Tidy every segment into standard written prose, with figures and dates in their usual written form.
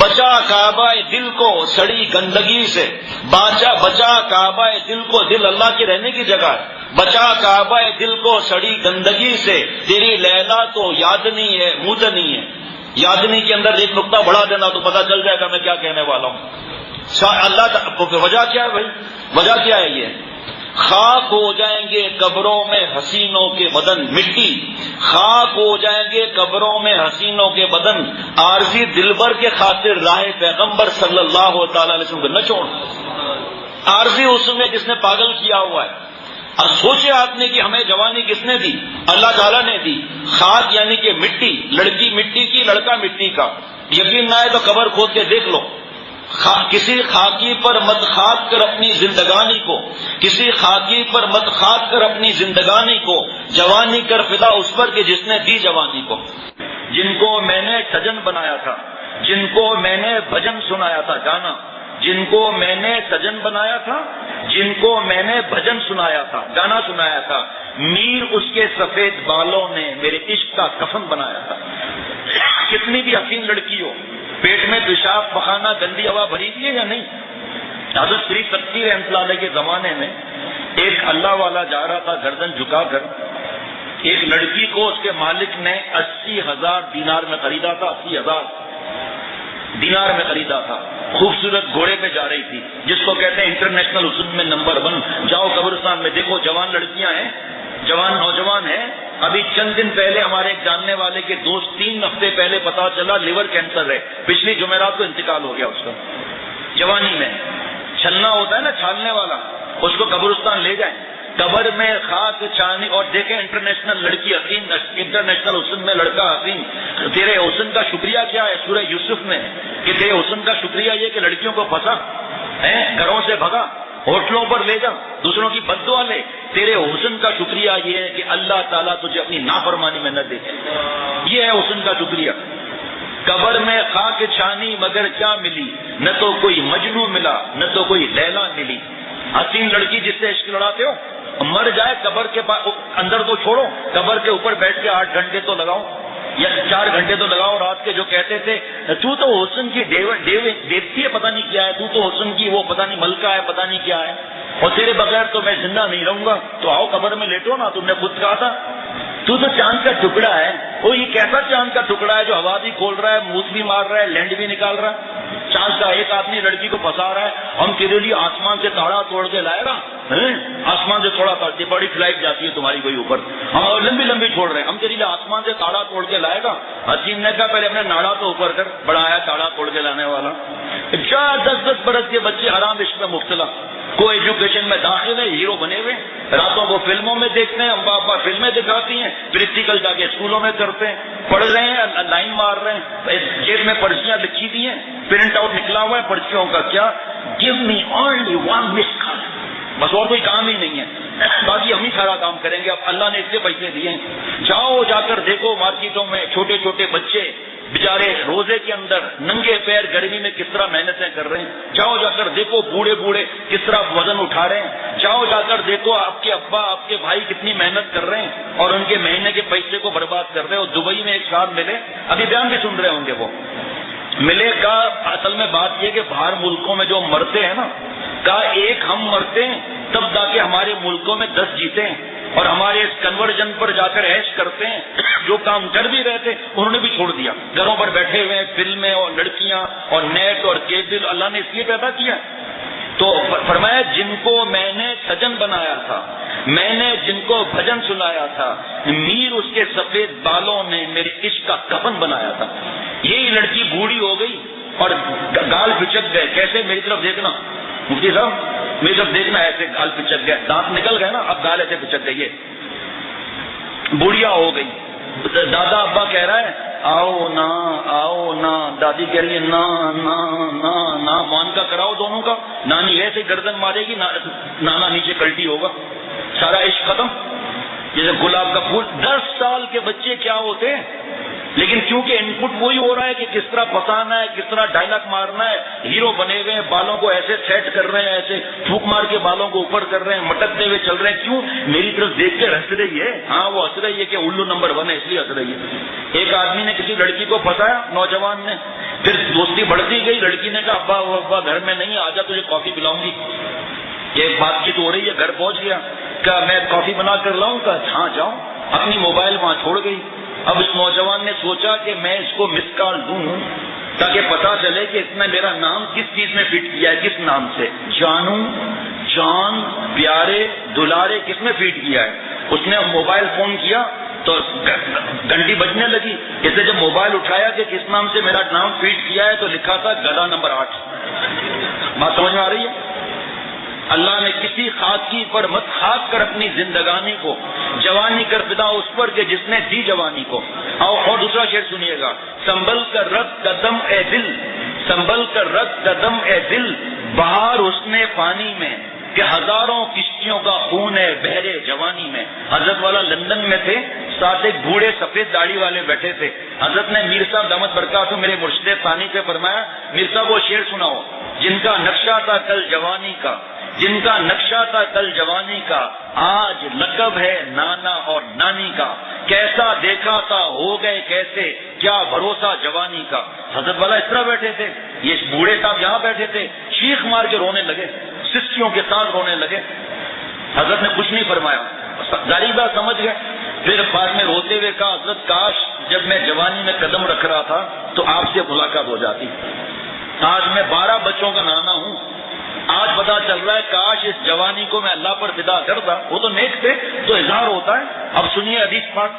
بچا کعبہ دل کو سڑی گندگی سے، بچا کعبہ دل کو، دل اللہ کی رہنے کی جگہ ہے، بچا کعبہ دل کو سڑی گندگی سے، تیری لیلا تو یادنی ہے مودنی ہے۔ یادنی کے اندر ایک نقطہ بڑھا دینا تو پتہ چل جائے گا میں کیا کہنے والا ہوں۔ اللہ وجہ کیا ہے بھائی؟ وجہ کیا ہے یہ؟ خاک ہو جائیں گے قبروں میں حسینوں کے بدن، مٹی خاک ہو جائیں گے قبروں میں حسینوں کے بدن، عارضی دلبر کے خاطر راہ پیغمبر صلی اللہ تعالی علیہ وسلم کو نہ چھوڑ۔ عارضی اس میں جس نے پاگل کیا ہوا ہے۔ اور سوچے آپ نے کہ ہمیں جوانی کس نے دی؟ اللہ تعالیٰ نے دی۔ خاک یعنی کہ مٹی، لڑکی مٹی کی، لڑکا مٹی کا۔ یقین نہ ہے تو قبر کھود کے دیکھ لو۔ کسی خاکی پر مت خاک کر اپنی زندگانی کو، کسی خاکی پر مت خاک کر اپنی زندگانی کو، جوانی کر فدا اس پر کہ جس نے دی جوانی کو۔ جن کو میں نے سجن بنایا تھا، جن کو میں نے بھجن سنایا تھا، گانا، جن کو میں نے سجن بنایا تھا، جن کو میں نے بھجن سنایا تھا، گانا سنایا تھا، میر اس کے سفید بالوں نے میرے عشق کا کفن بنایا تھا۔ کتنی بھی حسین لڑکی ہو، پیٹ میں پیشاب پخانہ گندی ہوا بھری ہوئی ہے یا نہیں؟ حضرت شریف تقی رحمۃ اللہ علیہ کے زمانے میں ایک اللہ والا جا رہا تھا گردن جھکا کر، ایک لڑکی کو اس کے مالک نے 80,000 دینار میں خریدا تھا، 80,000 دینار میں خریدا تھا۔ خوبصورت گھوڑے پہ جا رہی تھی، جس کو کہتے ہیں انٹرنیشنل حسن میں نمبر 1۔ جاؤ قبرستان میں دیکھو، جوان لڑکیاں ہیں، جوان نوجوان ہیں۔ ابھی چند دن پہلے ہمارے ایک جاننے والے کے دوست 3 ہفتے پہلے پتا چلا لیور کینسر ہے، پچھلی جمعرات کو انتقال ہو گیا اس کا۔ جوانی میں چھلنا ہوتا ہے نا، چھالنے والا، اس کو قبرستان لے جائیں، قبر میں خاک چھانی اور دیکھیں انٹرنیشنل لڑکی حسین، انٹرنیشنل حسن میں لڑکا حسین۔ تیرے حسن کا شکریہ کیا ہے سورہ یوسف میں؟ کہ تیرے حسن کا شکریہ یہ کہ لڑکیوں کو پھنسا ہے، گھروں سے بھگا، ہوٹلوں پر لے جا، دوسروں کی بد دعا لے۔ تیرے حسن کا شکریہ یہ ہے کہ اللہ تعالیٰ تجھے اپنی نافرمانی میں نہ دیکھے، یہ ہے حسن کا شکریہ۔ قبر میں خاک چھانی مگر کیا ملی، نہ تو کوئی مجنو ملا، نہ تو کوئی لیلا ملی۔ حسین لڑکی جس سے عشق لڑاتے ہو مر جائے، قبر کے اندر تو چھوڑو، قبر کے اوپر بیٹھ کے 8 گھنٹے تو لگاؤ یا 4 گھنٹے تو لگاؤ رات کے۔ جو کہتے تھے تو حسن کی دیوتی ہے، پتہ نہیں کیا ہے، تو حسن کی وہ پتہ نہیں ملکہ ہے، پتہ نہیں کیا ہے، اور تیرے بغیر تو میں زندہ نہیں رہوں گا، تو آؤ قبر میں لیٹو نا۔ تم نے خود کہا تھا تو چاند کا ٹکڑا ہے۔ وہ یہ کیسا چاند کا ٹکڑا ہے جو ہوا بھی کھول رہا ہے، موت بھی مار رہا ہے، لینڈ بھی نکال رہا ہے؟ چاند کا ایک آدمی لڑکی کو پھنسا رہا ہے، ہم تیرے لیے آسمان سے تاڑا توڑ کے لائے گا، آسمان سے تھوڑا بڑی فلائٹ جاتی ہے تمہاری کوئی اوپر، ہم لمبی لمبی چھوڑ رہے ہیں، ہم تیرے لیے آسمان سے تاڑا توڑ کے لائے گا۔ حسین نے کہا پہلے اپنے ناڑا تو اوپر کر، بڑا آیا تاڑا توڑ کے لانے والا۔ 10 برس کے بچے حرام عشق میں مبتلا، کو ایجوکیشن میں داخل ہے، ہیرو بنے ہوئے، راتوں کو فلموں میں دیکھتے ہیں، امبا ابا فلمیں دکھاتی ہیں، پریکٹیکل جا کے اسکولوں میں کرتے ہیں، پڑھ رہے ہیں، لائن مار رہے ہیں، جیب میں پرچیاں لکھی دی ہیں، پرنٹ آؤٹ نکلا ہوا ہے پرچیوں کا، کیا گیو می اونلی 1 مس کال، بس اور کوئی کام ہی نہیں ہے، باقی ہم ہی سارا کام کریں گے، اب اللہ نے اس سے پیسے دیے ہیں۔ جاؤ جا کر دیکھو مارکیٹوں میں چھوٹے چھوٹے بچے بیچارے روزے کے اندر ننگے پیر گرمی میں کس طرح محنتیں کر رہے ہیں، جاؤ جا کر دیکھو بوڑھے بوڑھے کس طرح وزن اٹھا رہے ہیں، جاؤ جا کر دیکھو آپ کے ابا آپ کے بھائی کتنی محنت کر رہے ہیں اور ان کے مہینے کے پیسے کو برباد کر رہے ہیں۔ اور دبئی میں ایک صاحب ملے، ابھی بیان بھی سن رہے ہوں گے، وہ ملے کا اصل میں بات یہ کہ باہر ملکوں میں جو مرتے ہیں نا، کا ایک ہم مرتے ہیں تب جا کے ہمارے ملکوں میں 10 جیتے ہیں، اور ہمارے اس کنورژن پر جا کر عیش کرتے ہیں۔ جو کام کر بھی رہے تھے انہوں نے بھی چھوڑ دیا، گھروں پر بیٹھے ہوئے ہیں، فلمیں اور لڑکیاں اور نیٹ اور کیبل، اللہ نے اس لیے پیدا کیا۔ تو فرمایا جن کو میں نے سجن بنایا تھا، میں نے جن کو بھجن سنایا تھا، میر اس کے سفید بالوں نے میرے عشق کا کفن بنایا تھا۔ یہی لڑکی بوڑھی ہو گئی اور گال پچک گئے، کیسے؟ میری طرف دیکھنا مفتی صاحب، میری طرف دیکھنا، ایسے گال پچک گئے، دانت نکل گئے نا، اب گال ایسے پچک گئی، بوڑھیا ہو گئی۔ دادا ابا کہہ رہا ہے آؤ نا آؤ نا، دادی کہہ رہی ہے نا نا نا نا، مان کا کراؤ دونوں کا، نانی ایسے گردن مارے گی، نانا نیچے کلٹی ہوگا، سارا عشق ختم، جیسے گلاب کا پھول۔ 10 سال کے بچے کیا ہوتے ہیں، لیکن کیونکہ ان پٹ وہی ہو رہا ہے کہ کس طرح پھنسانا ہے، کس طرح ڈائلاگ مارنا ہے، ہیرو بنے ہوئے ہیں، بالوں کو ایسے سیٹ کر رہے ہیں، ایسے پھونک مار کے بالوں کو اوپر کر رہے ہیں، مٹکتے ہوئے چل رہے ہیں۔ کیوں؟ میری طرف دیکھ کے ہنس رہی ہے، ہاں وہ ہنس رہی ہے کہ الو نمبر 1 ہے اس لیے ہنس رہی ہے۔ ایک آدمی نے کسی لڑکی کو پھنسایا، نوجوان نے پھر دوستی بڑھتی گئی. لڑکی نے کہا ابا ابا گھر میں نہیں, آجا تجھے کافی پلاؤں گی. یہ بات چیت ہو رہی ہے, گھر پہنچ گیا. کہا میں کافی بنا کر لاؤں؟ کہا ہاں جاؤ. اپنی موبائل وہاں چھوڑ گئی. اب اس نوجوان نے سوچا کہ میں اس کو مس کال دوں تاکہ پتا چلے کہ اس نے میرا نام کس چیز میں فٹ کیا ہے, کس نام سے, جانو, جان, پیارے, دلارے, کس میں فٹ کیا ہے. اس نے موبائل فون کیا تو گھنٹی بجنے لگی. اسے جب موبائل اٹھایا کہ کس نام سے میرا نام فیڈ کیا ہے تو لکھا تھا گدا نمبر 8. بات سمجھ میں آ رہی ہے؟ اللہ نے کسی خاکی پر مت خاک کر اپنی زندگانی کو, جوانی کر فدا اس پر کہ جس نے دی جوانی کو. اور دوسرا شعر سنیے گا, سنبھل کر رکھ قدم اے دل, سنبھل کر رکھ قدم اے دل, بہار حسن پانی میں کہ ہزاروں کشتیوں کا خون ہے بحرے جوانی میں. حضرت والا لندن میں تھے, ساتھ ایک بوڑھے سفید داڑھی والے بیٹھے تھے. حضرت نے میر صاحب دامت برکاتہ میرے مرشد ثانی سے فرمایا, میر صاحب وہ شعر سناؤ جن کا نقشہ تھا کل جوانی کا, جن کا نقشہ تھا کل جوانی کا, آج لقب ہے نانا اور نانی کا. کیسا دیکھا تھا ہو گئے کیسے, کیا بھروسہ جوانی کا. حضرت والا اس طرح بیٹھے تھے, یہ بوڑھے صاحب یہاں بیٹھے تھے, چیخ مار کے رونے لگے, سسیوں کے ساتھ رونے لگے. حضرت نے کچھ نہیں فرمایا, غریبہ سمجھ گئے. پھر بعد میں روتے ہوئے کہا, حضرت کاش جب میں جوانی میں قدم رکھ رہا تھا تو آپ سے ملاقات ہو جاتی. آج میں 12 بچوں کا نانا ہوں, آج پتا چل رہا ہے کاش اس جوانی کو میں اللہ پر فدا کرتا. وہ تو نیک تھے تو اظہار ہوتا ہے. اب سنیے حدیث پاک,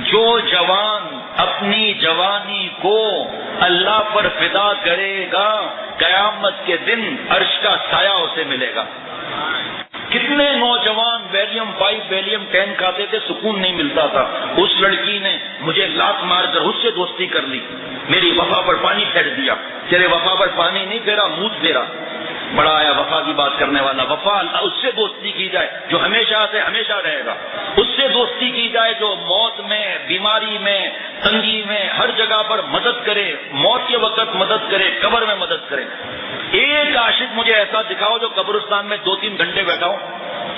جو جوان اپنی جوانی کو اللہ پر فدا کرے گا قیامت کے دن عرش کا سایہ اسے ملے گا. کتنے نوجوان ویلیم 5 ویلیم 10 کھاتے تھے, سکون نہیں ملتا تھا. اس لڑکی نے مجھے لات مار کر اس سے دوستی کر لی, میری وفا پر پانی پھیر دیا. تیرے وفا پر پانی نہیں پھیرا, منہ پھیرا. بڑا آیا وفا کی بات کرنے والا. وفا اس سے دوستی کی جائے جو ہمیشہ سے ہمیشہ رہے گا, اس سے دوستی کی جائے جو موت میں, بیماری میں, تنگی میں, ہر جگہ پر مدد کرے, موت کے وقت مدد کرے, قبر میں مدد کرے. ایک عاشق مجھے ایسا دکھاؤ جو قبرستان میں 2-3 گھنٹے بیٹھا ہو,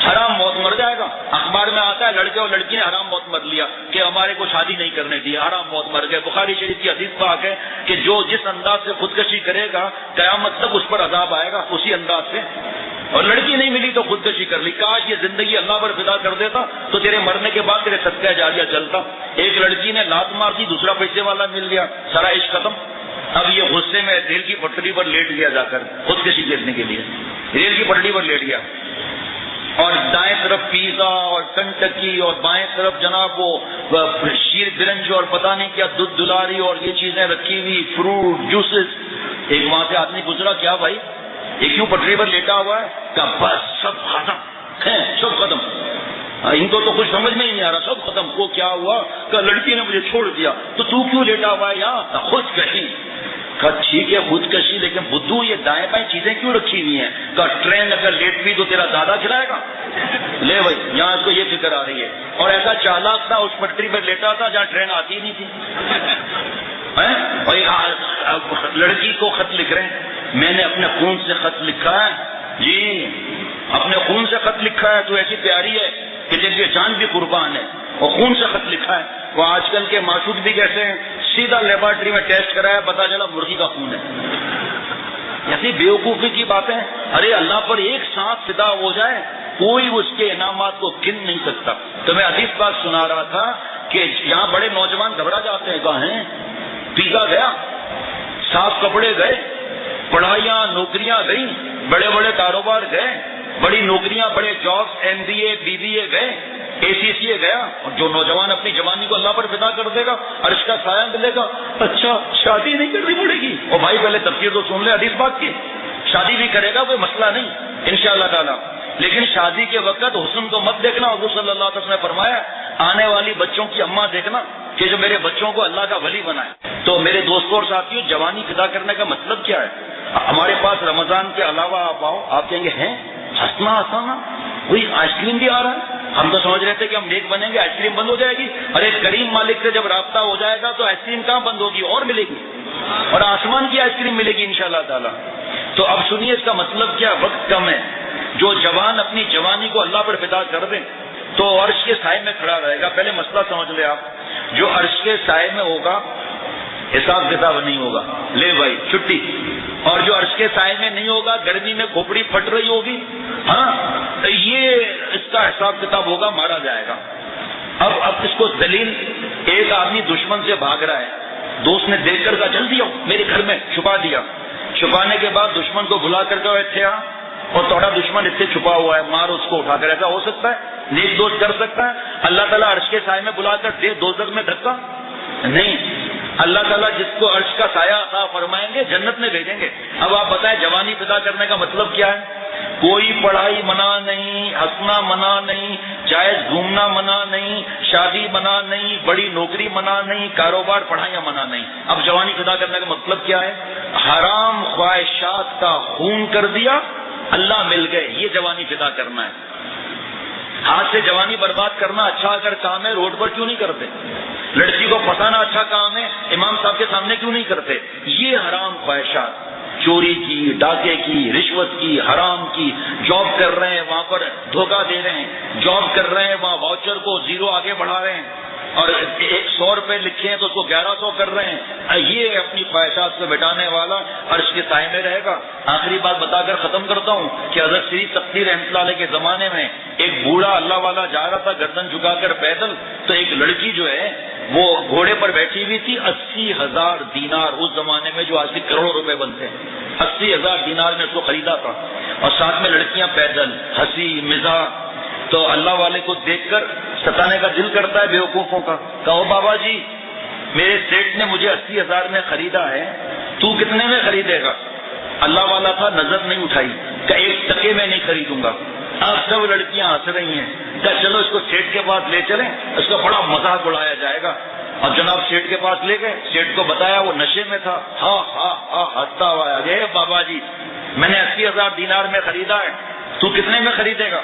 حرام موت مر جائے گا. اخبار میں آتا ہے لڑکے اور لڑکی نے حرام موت مر لیا کہ ہمارے کو شادی نہیں کرنے دی, حرام موت مر گئے. بخاری شریف کی حدیث پاک ہے کہ جو جس انداز سے خودکشی کرے گا قیامت تک اس پر عذاب آئے گا اسی انداز سے. اور لڑکی نہیں ملی تو خودکشی کر لی. کاش یہ زندگی اللہ پر فدا کر دیتا تو تیرے مرنے کے بعد تیرے صدقہ جاریہ چلتا. ایک لڑکی نے لات مار دی, دوسرا پیسے والا مل گیا, سارا عشق ختم. اب یہ غصے میں ریل کی پٹری پر لیٹ گیا, جا کر خودکشی کرنے کے لیے ریل کی پٹری پر لیٹ گیا. اور دائیں طرف پیزا اور کنٹکی اور بائیں طرف جناب وہ شیر برنج اور پتہ نہیں کیا دودھ دلاری اور یہ چیزیں رکھی ہوئی, فروٹ جوسز. ایک وہاں سے آدمی گزرا, کیا بھائی یہ کیوں پٹری پر لیٹا ہوا ہے؟ کہا بس سب ختم, سب ختم. ان کو تو کچھ سمجھ میں ہی نہیں آ رہا, سب ختم. کو کیا ہوا؟ کہ لڑکی نے مجھے چھوڑ دیا. تو کیوں لیٹا ہوا ہے یہاں؟ خودکشی. کہا ٹھیک ہے خودکشی, لیکن بدھو یہ دائیں بائیں چیزیں کیوں رکھی ہوئی ہیں؟ کہا ٹرین اگر لیٹ ہوئی تو تیرا دادا کھلائے گا. لے بھائی یہاں اس کو یہ فکر آ رہی ہے. اور ایسا چالاک تھا اس پٹری پر لیٹا تھا جہاں ٹرین آتی ہی نہیں تھی. اور لڑکی کو خط لکھ رہے ہیں, میں نے اپنے خون سے خط لکھا ہے. جی اپنے خون سے خط لکھا ہے, تو ایسی پیاری ہے کہ جب یہ جان بھی قربان ہے, اور خون سے خط لکھا ہے. وہ آج کل کے معشوق بھی کیسے ہیں, سیدھا لیبارٹری میں ٹیسٹ کرایا, پتا چلا مرغی کا خون ہے. ایسی بیوقوفی کی باتیں. ارے اللہ پر ایک سانس فدا ہو جائے کوئی اس کے انعامات کو گن نہیں سکتا. تو میں حدیث بات سنا رہا تھا کہ یہاں بڑے نوجوان گھبرا جاتے ہیں. کہاں ہیں؟ پیزا گیا, صاف کپڑے گئے, پڑھائیاں نوکریاں گئی, بڑے بڑے کاروبار گئے, بڑی نوکریاں, بڑے جابس, MBA BBA گئے, ACCA گیا. اور جو نوجوان اپنی جوانی کو اللہ پر فدا کر دے گا عرش کا سایہ ملے گا. اچھا شادی نہیں کرنی پڑے گی؟ اور بھائی پہلے تفسیر تو سن لے حدیث بات کی. شادی بھی کرے گا کوئی مسئلہ نہیں انشاءاللہ تعالی, لیکن شادی کے وقت حسن کو مت دیکھنا. حضور صلی اللہ علیہ وسلم نے فرمایا آنے والی بچوں کی اماں دیکھنا کہ جو میرے بچوں کو اللہ کا ولی بنائے. تو میرے دوستوں اور ساتھیوں, جوانی فدا کرنے کا مطلب کیا ہے؟ ہمارے پاس رمضان کے علاوہ آپ آؤ, آپ کہیں گے ہیں ہنسنا ہنسانا, وہی آئس کریم بھی آ رہا ہے. ہم تو سمجھ رہے تھے کہ ہم نیک بنیں گے آئس کریم بند ہو جائے گی. ارے کریم مالک سے جب رابطہ ہو جائے گا تو آئس کریم کہاں بند ہوگی, اور ملے گی, اور آسمان کی آئس کریم ملے گی انشاءاللہ تعالی. تو اب سنیے اس کا مطلب کیا, وقت کم ہے. جو جوان اپنی جوانی کو اللہ پر فدا کر دیں تو عرش کے سائے میں کھڑا رہے گا. پہلے مسئلہ سمجھ لے آپ, جو عرش کے سائے میں ہوگا حساب کتاب نہیں ہوگا، لے بھائی چھٹی. اور جو عرش کے سائے میں نہیں ہوگا، گرمی میں کھوپڑی پھٹ رہی ہوگی، ہاں یہ اس کا حساب کتاب ہوگا، مارا جائے گا. اب اس کو دلیل، ایک آدمی دشمن سے بھاگ رہا ہے، دوست نے دیکھ کر کہا جلدی آؤ میرے گھر میں، چھپا دیا. چھپانے کے بعد دشمن کو بلا کر کہا اتنے آ، اور تھوڑا دشمن اتنے چھپا ہوا ہے، مار اس کو اٹھا کر. ایسا ہو سکتا ہے؟ نیک دوست کر سکتا ہے؟ اللہ تعالیٰ عرش کے سائے میں بلا کر دے دوزخ میں دھکا؟ نہیں. اللہ تعالیٰ جس کو عرش کا سایہ عطا فرمائیں گے جنت میں بھیجیں گے. اب آپ بتائیں جوانی پیدا کرنے کا مطلب کیا ہے؟ کوئی پڑھائی منع نہیں، ہنسنا منع نہیں، جائز گھومنا منع نہیں، شادی منع نہیں، بڑی نوکری منع نہیں، کاروبار پڑھائیاں منع نہیں. اب جوانی پیدا کرنے کا مطلب کیا ہے؟ حرام خواہشات کا خون کر دیا، اللہ مل گئے، یہ جوانی پیدا کرنا ہے. ہاتھ سے جوانی برباد کرنا اچھا اگر کام ہے، روڈ پر کیوں نہیں کرتے؟ لڑکی کو پھنسانا اچھا کام ہے، امام صاحب کے سامنے کیوں نہیں کرتے؟ یہ حرام خواہشات، چوری کی، ڈاکے کی، رشوت کی، حرام کی. جاب کر رہے ہیں وہاں پر دھوکہ دے رہے ہیں، جاب کر رہے ہیں وہاں واؤچر کو زیرو آگے بڑھا رہے ہیں، اور 100 روپے لکھے ہیں تو اس کو 1100 کر رہے ہیں. یہ اپنی خواہشات کو مٹانے والا عرش کے سائے میں رہے گا. آخری بات بتا کر ختم کرتا ہوں کہ حضرت سری تقی رحمۃ اللہ علیہ کے زمانے میں ایک بوڑھا اللہ والا جا رہا تھا گردن جھکا کر پیدل، تو ایک لڑکی جو ہے وہ گھوڑے پر بیٹھی ہوئی تھی. 80,000 دینار اس زمانے میں جو آج کے کروڑوں روپے بنتے ہیں، 80,000 دینار نے اس کو خریدا تھا، اور ساتھ میں لڑکیاں پیدل، ہنسی مزاح. تو اللہ والے کو دیکھ کر ستانے کا دل کرتا ہے بیوقوفوں کا. کہو بابا جی میرے سیٹ نے مجھے 80,000 میں خریدا ہے، تو کتنے میں خریدے گا؟ اللہ والا تھا، نظر نہیں اٹھائی کہ 1 ٹکے میں نہیں خریدوں گا. اب سب لڑکیاں ہنس رہی ہیں کہ چلو اس کو سیٹ کے پاس لے چلیں، اس کا بڑا مذاق اڑایا جائے گا. اور جناب سیٹ کے پاس لے گئے، سیٹ کو بتایا، وہ نشے میں تھا، ہاں ہاں ہاں ہنستا ہوا آیا، بابا جی میں نے 80,000 دینار میں خریدا ہے، تو کتنے میں خریدے گا؟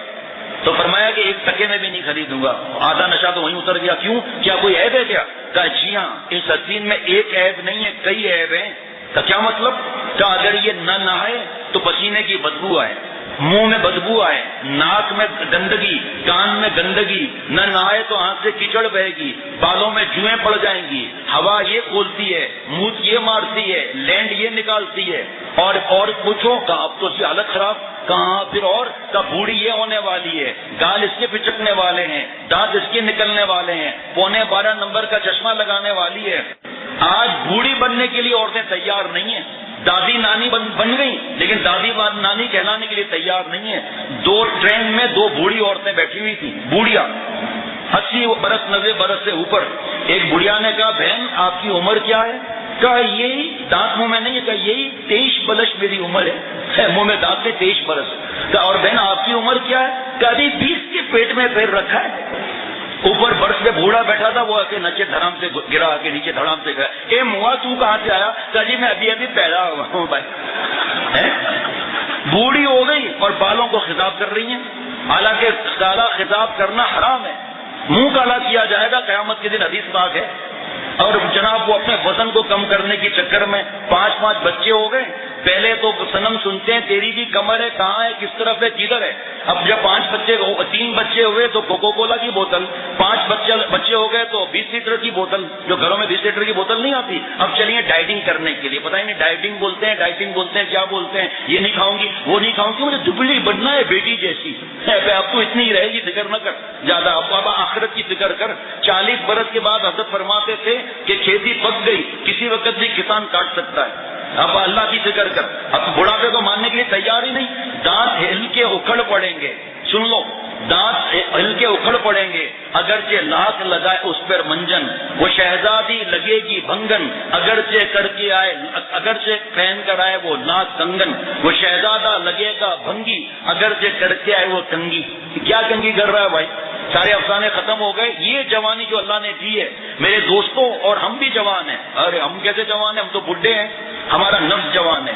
تو فرمایا کہ 1 ٹکے میں بھی نہیں خریدوں گا. آدھا نشہ تو وہیں اتر گیا. کیوں؟ کیا کوئی عیب ہے کیا؟ کہا جی ہاں، اس حسین میں ایک عیب نہیں ہے، کئی عیب ہیں. کا کیا مطلب؟ کہا اگر یہ نہ نہائے تو پسینے کی بدبو آئے، منہ میں بدبو آئے، ناک میں گندگی، کان میں گندگی، نہ نہائے تو آنکھ سے کیچڑ بہے گی، بالوں میں جوئیں پڑ جائیں گی، ہوا یہ کھولتی ہے، منہ یہ مارتی ہے، لینڈ یہ نکالتی ہے. اور پوچھو کہ اب تو اس کی حالت خراب. کہاں پھر اور کا بوڑھی یہ ہونے والی ہے، گال اس کے پچکنے والے ہیں، دانت اس کے نکلنے والے ہیں، 12.25 نمبر کا چشمہ لگانے والی ہے. آج بوڑھی بننے کے لیے عورتیں تیار نہیں ہیں. دادی نانی بن گئی لیکن دادی نانی کہلانے کے لیے تیار نہیں ہے. 2 ٹرین میں 2 بوڑھی عورتیں بیٹھی ہوئی تھی، بوڑھیا 80 برس 90 برس سے اوپر. ایک بڑھیا نے کہا بہن آپ کی عمر کیا ہے؟ کہا یہی، دانت منہ میں نہیں ہے، کہا یہی 23 برس میری عمر ہے، منہ میں دانت سے 23 برس. کہا اور بہن آپ کی عمر کیا ہے؟ کہا ابھی 20 کے پیٹ میں پیر رکھا ہے. اوپر برس میں بوڑھا بیٹھا تھا، وہ کے نیچے دھڑام سے گرا، کے نیچے دھڑام سے گیا. اے موا تو کہاں سے آیا؟ کہا جی میں ابھی ابھی پیدا ہوا ہوں بھائی. بوڑھی ہو گئی اور بالوں کو خطاب کر رہی ہیں، حالانکہ کالا خطاب کرنا حرام ہے. منہ کالا کیا جائے گا قیامت کے دن، حدیث پاک ہے. اور جناب وہ اپنے وزن کو کم کرنے کے چکر میں 5 بچے ہو گئے. پہلے تو صنم سنتے ہیں تیری بھی کمر ہے، کہاں ہے، کس طرف ہے، کدھر ہے. اب جب 3 بچے ہوئے تو کوکو کولا کی بوتل، 5 بچے ہو گئے تو 20 لیٹر کی بوتل، جو گھروں میں 20 لیٹر کی بوتل نہیں آتی. اب چلیے ڈائٹنگ کرنے کے لیے، پتہ ہی نہیں ڈائٹنگ بولتے ہیں کیا بولتے ہیں، یہ نہیں کھاؤں گی وہ نہیں کھاؤں گی، مجھے دبلی بننا ہے بیٹی جیسی. اب تو اتنی ہی رہے گی، فکر نہ کر زیادہ، اب بابا آخرت کی فکر کر. 40 برس کے بعد حضرت فرماتے تھے کہ کھیتی پک گئی، کسی وقت بھی کسان کاٹ سکتا ہے. اب اللہ کی فکر کر. اب بڑھاپے کو ماننے کے لیے تیار ہی نہیں. دانت ہل کے اکھڑ پڑیں گے، سن لو، دانت ہل کے اکھڑ پڑیں گے. اگرچہ لاکھ لگائے اس پر منجن، وہ شہزادی لگے گی بھنگن. اگرچہ پہن کر آئے وہ لاکھ کنگن، وہ شہزادہ لگے گا بھنگی، اگرچہ کر کے آئے وہ کنگی. کیا کنگی کر رہا ہے بھائی؟ سارے افسانے ختم ہو گئے. یہ جوانی جو اللہ نے دی ہے میرے دوستوں، اور ہم بھی جوان ہیں. ارے ہم کیسے جوان ہیں؟ ہم تو بڈھے ہیں، ہمارا نفس جوان ہے.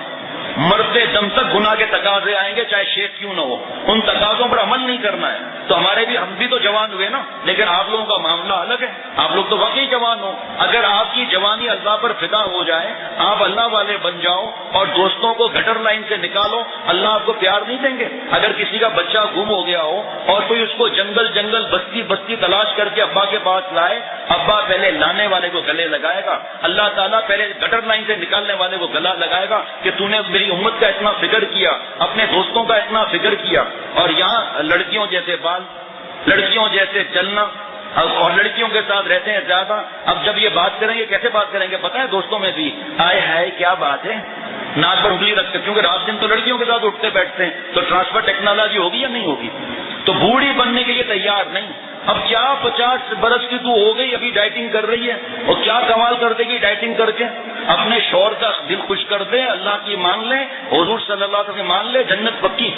مرتے دم تک گناہ کے تقاضے آئیں گے، چاہے شیخ کیوں نہ ہو، ان تقاضوں پر عمل نہیں کرنا ہے تو ہم بھی تو جوان ہوئے نا، لیکن آپ لوگوں کا معاملہ الگ ہے، آپ لوگ تو واقعی جوان ہو۔ اگر آپ کی جوانی اللہ پر فدا ہو جائے، آپ اللہ والے بن جاؤ اور دوستوں کو گٹر لائن سے نکالو، اللہ آپ کو پیار نہیں دیں گے۔ اگر کسی کا بچہ گم ہو گیا ہو اور کوئی اس کو جنگل جنگل بستی بستی تلاش کر کے ابا کے پاس لائے، ابا پہلے لانے والے کو گلے لگائے گا، اللہ تعالیٰ پہلے گٹر لائن سے نکالنے والے کو گلا لگائے گا کہ تو نے میری امت کا اتنا فکر کیا، اپنے دوستوں کا اتنا فکر کیا۔ اور یہاں لڑکیوں جیسے بال، لڑکیوں جیسے چلنا، اور لڑکیوں کے ساتھ رہتے ہیں زیادہ۔ اب جب یہ بات کریں گے کیسے بات کریں گے پتہ ہے دوستوں میں بھی، آئے ہائے کیا بات ہے، ناک پر انگلی رکھتے، کیونکہ رات دن تو لڑکیوں کے ساتھ اٹھتے بیٹھتے ہیں، تو ٹرانسفر ٹیکنالوجی ہوگی یا نہیں ہوگی؟ تو بوڑھی بننے کے لیے تیار نہیں۔ اب کیا 50 برس کی تو ہو گئی، ابھی ڈائٹنگ کر رہی ہے، اور کیا کمال کر دے گی ڈائٹنگ کر کے؟ اپنے شوہر کا دل خوش کر دے، اللہ کی مان لے، حضور صلی اللہ علیہ وسلم مان لے، جنت پکی۔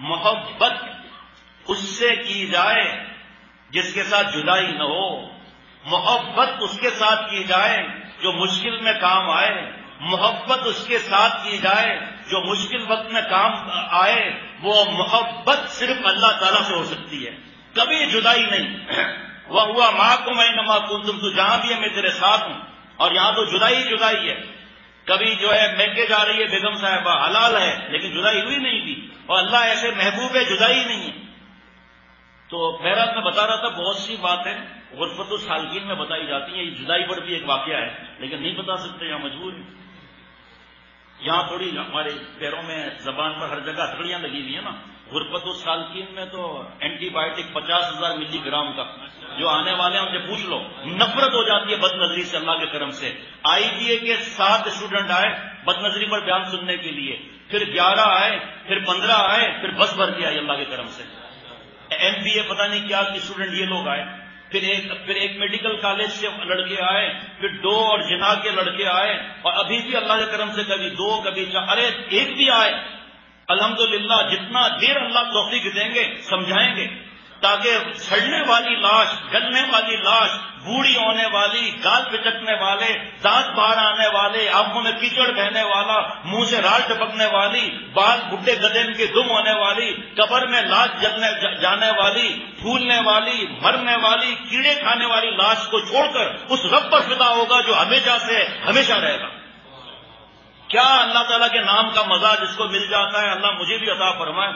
محبت اس سے کی جائے جس کے ساتھ جدائی نہ ہو، محبت اس کے ساتھ کی جائے جو مشکل میں کام آئے، محبت اس کے ساتھ کی جائے جو مشکل وقت میں کام آئے۔ وہ محبت صرف اللہ تعالیٰ سے ہو سکتی ہے، کبھی جدائی نہیں۔ وَهُوَ مَعَكُمْ أَيْنَمَا كُنتُمْ، تو جہاں بھی ہے میں تیرے ساتھ ہوں، اور یہاں تو جدائی جدائی ہے۔ کبھی جو ہے میکے جا رہی ہے بیگم صاحبہ، حلال ہے لیکن جدائی ہوئی نہیں تھی، اور اللہ ایسے محبوب ہے جدائی نہیں ہے۔ تو بہرحال میں بتا رہا تھا بہت سی باتیں غرفت الصالحین میں بتائی جاتی ہیں، یہ جدائی پر بھی ایک واقعہ ہے لیکن نہیں بتا سکتے، یہاں مجبور ہیں۔ یہاں تھوڑی ہمارے پیروں میں زبان پر ہر جگہ ہتھکڑیاں لگی ہوئی ہیں نا۔ غرفت الصالحین میں تو اینٹی بایوٹک 50,000 ملی گرام کا، جو آنے والے ہیں ان سے پوچھ لو، نفرت ہو جاتی ہے بد نظری سے اللہ کے کرم سے۔ IBA کے 7 اسٹوڈنٹ آئے بد نظری پر بیان سننے کے لیے، پھر 11 آئے، پھر 15 آئے، پھر بس بھر کے آئی اللہ کے کرم سے۔ MBA پتہ نہیں کیا اسٹوڈنٹ یہ لوگ آئے، پھر ایک میڈیکل کالج سے لڑکے آئے، پھر 2 اور جناح کے لڑکے آئے، اور ابھی بھی اللہ کے کرم سے کبھی 2 کبھی 4، ارے ایک بھی آئے۔ الحمدللہ جتنا دیر اللہ توفیق دیں گے سمجھائیں گے، تاکہ سڑنے والی لاش، گلنے والی لاش، بوڑھی ہونے والی، گال پچکنے والے، دانت باہر آنے والے، آنکھوں میں کیچڑ بہنے والا، منہ سے راڑ ٹپکنے والی، بال بڈھے گدین کے دم ہونے والی، قبر میں لاش جلنے جانے والی، پھولنے والی، مرنے والی، کیڑے کھانے والی لاش کو چھوڑ کر اس رب پر فدا ہوگا جو ہمیشہ سے ہمیشہ رہے گا۔ کیا اللہ تعالیٰ کے نام کا مزہ جس کو مل جاتا ہے، اللہ مجھے بھی عطا فرمائے۔